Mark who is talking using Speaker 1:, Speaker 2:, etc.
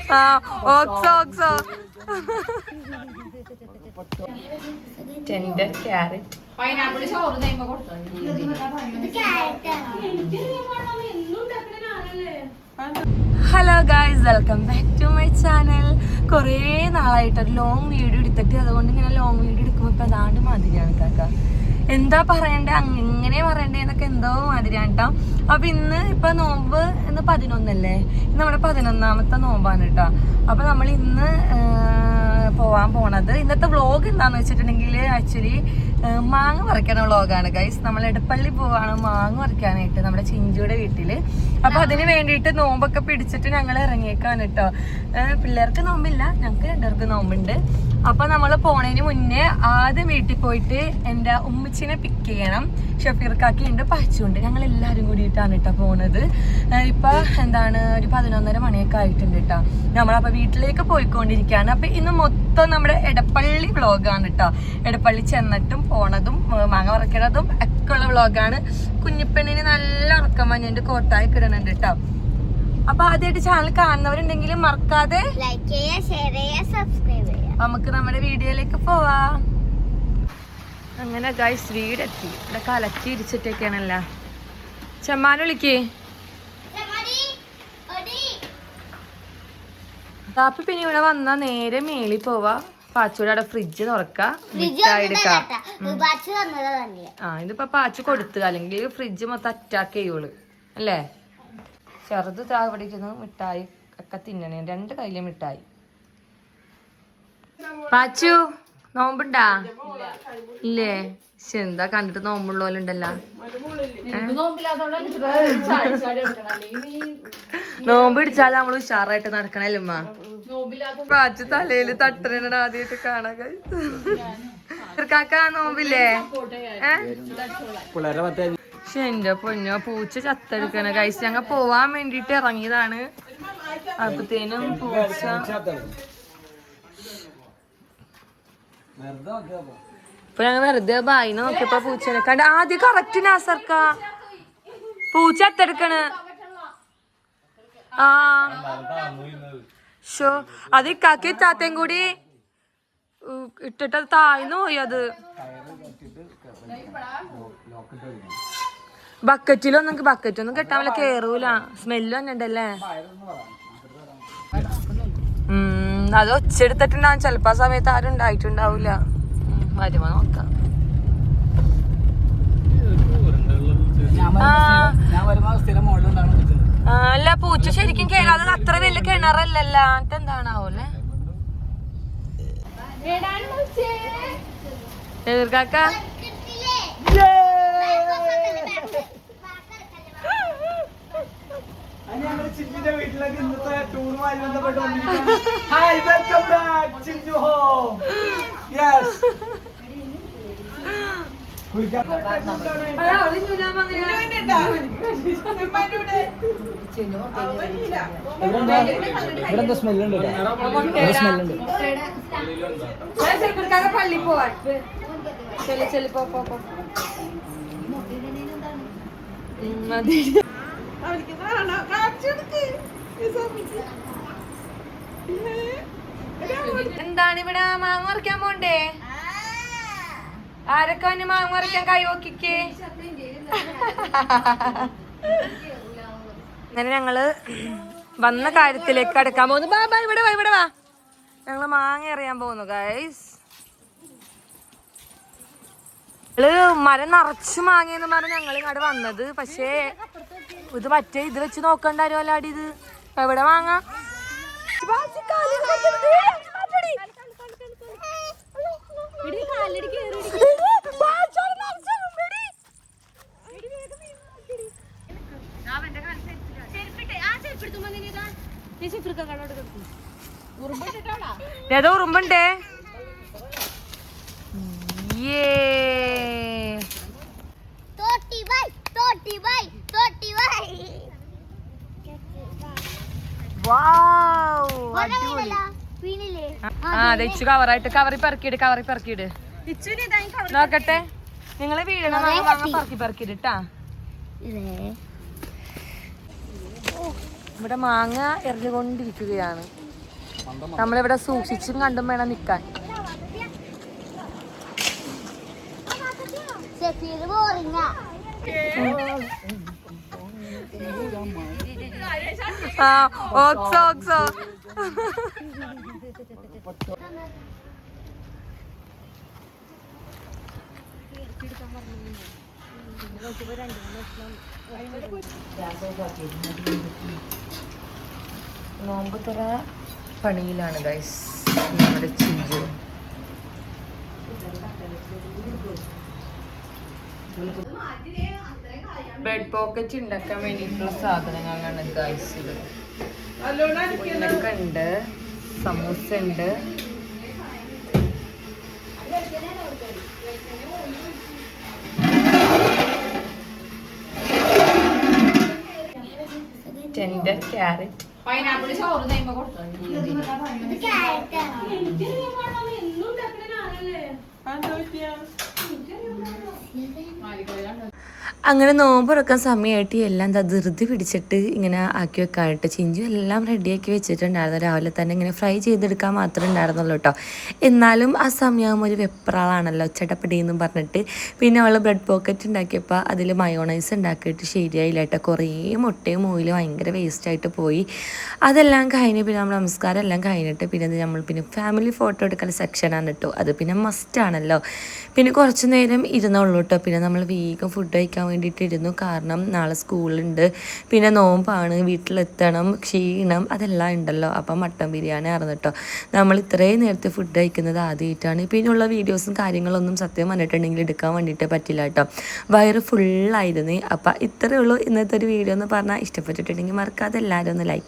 Speaker 1: Oxo ഓക്സോ tender carrot hello guys, welcome back to my channel. കുറേ നാളായിട്ട് ഒരു ലോങ് വീഡിയോ എടുത്തിട്ട്, അതുകൊണ്ട് ഇങ്ങനെ ലോങ് വീഡിയോ എടുക്കുമ്പോൾ ഇപ്പം അതാണ്ട് മാതിരിയാണ് കാക്ക. എന്താ പറയണ്ടേ, എങ്ങനെ പറയണ്ടേ എന്നൊക്കെ എന്തോ മാതിരിയാണ് കേട്ടോ. അപ്പം ഇന്ന് ഇപ്പം നോമ്പ് ഇന്ന് 11 ഇന്ന് നമ്മുടെ 11ാമത്തെ നോമ്പാണ് കേട്ടോ. അപ്പം നമ്മൾ ഇന്ന് പോവാൻ പോണത്, ഇന്നത്തെ വ്ളോഗ് എന്താണെന്ന് വെച്ചിട്ടുണ്ടെങ്കിൽ ആക്ച്വലി മാങ്ങ പറിക്കണ വ്ളോഗാണ് ഗൈസ്. നമ്മൾ എടപ്പള്ളി പോവാണ് മാങ്ങ പറിക്കാനായിട്ട് നമ്മുടെ ചിഞ്ചുയുടെ വീട്ടിൽ. അപ്പം അതിന് വേണ്ടിയിട്ട് നോമ്പൊക്കെ പിടിച്ചിട്ട് ഞങ്ങൾ ഇറങ്ങിയേക്കാണ് കേട്ടോ. പിള്ളേർക്ക് നോമ്പില്ല, ഞങ്ങൾക്ക് രണ്ടുപേർക്ക് നോമ്പുണ്ട്. അപ്പം നമ്മൾ പോണതിന് മുന്നേ ആദ്യം വീട്ടിൽ പോയിട്ട് എൻ്റെ ഉമ്മച്ചിനെ പിക്ക് ചെയ്യണം. ഷഫീർക്കാക്കി ഉണ്ട്, പച്ചുണ്ട്, ഞങ്ങൾ എല്ലാവരും കൂടിയിട്ടാണ് കേട്ടോ പോണത്. ഇപ്പം എന്താണ് ഒരു 11:30 മണിയൊക്കെ ആയിട്ടുണ്ട് കേട്ടോ. നമ്മളപ്പോൾ വീട്ടിലേക്ക് പോയിക്കൊണ്ടിരിക്കുകയാണ്. അപ്പം ഇന്ന് മൊത്തം നമ്മുടെ എടപ്പള്ളി വ്ളോഗാണ് കേട്ടോ. എടപ്പള്ളി ചെന്നിട്ടും പോണതും മാങ്ങ പറിക്കണതും ഒക്കെ ഉള്ള വ്ളോഗാണ്. കുഞ്ഞിപ്പെണ്ണിന് നല്ല ഉറക്കം വന്നിട്ട് കോട്ടായി കിടണുണ്ട് കേട്ടോ. അപ്പൊ ആദ്യമായിട്ട് ചാനൽ കാണുന്നവരുണ്ടെങ്കിൽ മറക്കാതെ
Speaker 2: ലൈക്ക് ചെയ്യുക, ഷെയർ ചെയ്യുക, സബ്സ്ക്രൈബ് ചെയ്യുക.
Speaker 1: നമുക്ക് നമ്മുടെ വീഡിയോയിലേക്ക് പോവാം. അങ്ങനെ ഗൈസ് വീടെത്തി. ഇവിടെ കലക്കി ഇരിച്ചിട്ടൊക്കെയാണല്ല. ചെമ്മാൻ വിളിക്കേ. അപ്പൊ പിന്നെ ഇവിടെ വന്നാ നേരെ മേളിൽ പോവാ. പാച്ചൂടെ അവിടെ ഫ്രിഡ്ജ് തുറക്കാം, മിഠായി എടുക്കാം. ഇതിപ്പോ പാച്ചു കൊടുത്തു, അല്ലെങ്കിൽ ഫ്രിഡ്ജ് മൊത്തം അറ്റാക്ക് ചെയ്യുള്ളു അല്ലേ. ചെറുത് അവിടെ ഇരുന്ന് മിഠായി ഒക്കെ തിന്നണേ, 2 കയ്യിലെ മിഠായി. പാച്ചു നോമ്പുണ്ടാ? ഇല്ലേ? എന്താ കണ്ടിട്ട് നോമ്പുള്ള പോലെ ഉണ്ടല്ലോ. നോമ്പ് പിടിച്ചാൽ നമ്മള് ഉഷാറായിട്ട് നടക്കണല്ലേ ഉമ്മ. പാച്ചു തലയില് തട്ടണ ആദ്യമായിട്ട് കാണാൻ. കാക്ക നോമ്പില്ലേ? പക്ഷെ എന്റെ പൊന്നോ, പൂച്ച ചത്തെടുക്കണ കൈസ്. ഞങ്ങൾ പോവാൻ വേണ്ടിട്ട് ഇറങ്ങിയതാണ്. അപ്പത്തേനും പൂച്ച ഇപ്പൊ ഞങ്ങൾ വെറുതെ ബായി നോക്കിയപ്പോ പൂച്ചനെ കണ്ട്. ആദ്യം കറക്റ്റ് നാസർക്ക പൂച്ച ചത്തെടുക്കണ്. ഷോ അത് ഇക്കാക്കി താത്തയും കൂടി ഇട്ടിട്ട് താഴ്ന്നു പോയി. അത് ബക്കറ്റൊന്നും കെട്ടാൻ വല്ല കേറൂല. സ്മെല്ല് തന്നെ ഉണ്ടല്ലേ. അത് ഒച്ചെടുത്തിട്ടുണ്ടാവും. ചെലപ്പോ ആ സമയത്ത് ആരും ഉണ്ടായിട്ടുണ്ടാവൂല. വരുമ്പോ നോക്കാം. അല്ല പൂച്ച ശരിക്കും കേറാതെ അത്ര വലിയ കിണറല്ലല്ലോ. എന്നിട്ട് എന്താണാവൂല്ലേ കാക്ക.
Speaker 3: വീട്ടിലേക്ക് ഇന്നത്തെ ടൂറുമായി ബന്ധപ്പെട്ട് hi, welcome back Chinchu home. Yes, ഇവിടെ സ്മെല്ലുണ്ട്. പള്ളി പോവാൻ
Speaker 1: എന്താണ് ഇവിടെ മാങ്ങ പറിക്കാൻ പോണ്ടേ? ആരൊക്കെ വന്ന് മാങ്ങ പറിക്കാൻ കൈ നോക്കിക്കേ. അങ്ങനെ ഞങ്ങള് വന്ന കാര്യത്തിലേക്ക് അടുക്കാൻ പോകുന്നു. ബാബാ ഇവിടെ വാ, ഇവിടെ വാ. ഞങ്ങള് മാങ്ങ എറിയാൻ പോകുന്നു ഗൈസ്. മരം നിറച്ചു മാങ്ങയെന്ന് പറഞ്ഞ് ഞങ്ങൾ ഇങ്ങോട്ട് വന്നത്. പക്ഷേ ഇത് മറ്റേ ഇത് വെച്ച് നോക്കണ്ടാരോ അല്ലാടി. ഇത് എവിടെ മാങ്ങ? ഏതോ ഉറുമ്പുണ്ടേ. ഇച്ചു കവറായിട്ട് കവറി പെറക്കിയിട്. നോക്കട്ടെ, നിങ്ങള് വീഴണം. പെറക്കിട്ടാ. ഇവിടെ മാങ്ങ എറിഞ്ഞുകൊണ്ടിരിക്കുകയാണ്. നമ്മളിവിടെ സൂക്ഷിച്ചും കണ്ടും വേണം നിക്കാൻ.
Speaker 2: സഫീർ ബോറിങ്ങാ.
Speaker 1: ആ ഓക്സോ ഓക്സോ. നോമ്പ് തുറ പണിയിലാണ് ഗൈസ് നമ്മുടെ ചിഞ്ചു. ബ്രെഡ് പോക്കറ്റ് ഉണ്ടാക്കാൻ വേണ്ടിയിട്ടുള്ള സാധനങ്ങളാണ് ഗൈസ് ഇത്. ഉന്നക്ക ഉണ്ട്, സമൂസ ഉണ്ട്, ടെൻഡർ ക്യാരറ്റ്,
Speaker 3: പൈനാപ്പിൾ ചോറ് തേങ്ങ കൊടുത്തു.
Speaker 2: ഇത് ക്യാരറ്റാ.
Speaker 1: അങ്ങനെ നോമ്പ് തുറക്കാൻ സമയമായിട്ട് എല്ലാം ധൃതി പിടിച്ചിട്ട് ഇങ്ങനെ ആക്കി വെക്കാനായിട്ട് ചിഞ്ചു എല്ലാം റെഡിയാക്കി വെച്ചിട്ടുണ്ടായിരുന്നു. രാവിലെ തന്നെ ഇങ്ങനെ ഫ്രൈ ചെയ്തെടുക്കാൻ മാത്രമേ ഉണ്ടായിരുന്നുള്ളൂ കേട്ടോ. എന്നാലും ആ സമയമാകുമ്പോൾ ഒരു വെപ്രാളാണല്ലോ, ചട്ടപ്പടിയെന്നും പറഞ്ഞിട്ട്. പിന്നെ അവൾ ബ്രെഡ് പോക്കറ്റ് ഉണ്ടാക്കിയപ്പോൾ അതിൽ മയോണൈസ് ഉണ്ടാക്കിയിട്ട് ശരിയായില്ല കേട്ടോ. കുറേ മുട്ടയും ഓയിലും ഭയങ്കര വേസ്റ്റായിട്ട് പോയി. അതെല്ലാം കഴിഞ്ഞ് പിന്നെ നമ്മൾ നമസ്കാരം എല്ലാം കഴിഞ്ഞിട്ട് പിന്നെ നമ്മൾ ഫാമിലി ഫോട്ടോ എടുക്കുന്ന സെക്ഷനാണ് കേട്ടോ. അത് പിന്നെ മസ്റ്റാണല്ലോ. പിന്നെ കുറച്ച് നേരം ഇരുന്നുള്ളൂ കേട്ടോ. പിന്നെ നമ്മൾ വേഗം ഫുഡ് കഴിക്കാൻ വേണ്ടിയിട്ട് ഇരുന്നു. കാരണം നാളെ സ്കൂളുണ്ട്, പിന്നെ നോമ്പാണ്, വീട്ടിലെത്തണം, ക്ഷീണം അതെല്ലാം ഉണ്ടല്ലോ. അപ്പം മട്ടൻ ബിരിയാണി ആയിരുന്നു കേട്ടോ. നമ്മൾ ഇത്രയും നേരത്തെ ഫുഡ് കഴിക്കുന്നത് ആദ്യമായിട്ടാണ്. പിന്നെയുള്ള വീഡിയോസും കാര്യങ്ങളൊന്നും സത്യം പറഞ്ഞിട്ടുണ്ടെങ്കിൽ എടുക്കാൻ വേണ്ടിയിട്ട് പറ്റില്ല കേട്ടോ. വയറ് ഫുള്ളായിരുന്നു. അപ്പം ഇത്രയേ ഉള്ളൂ ഇന്നത്തെ ഒരു വീഡിയോ എന്ന് പറഞ്ഞാൽ. ഇഷ്ടപ്പെട്ടിട്ടുണ്ടെങ്കിൽ മറക്കാതെ എല്ലാവരും ഒന്ന് ലൈക്ക്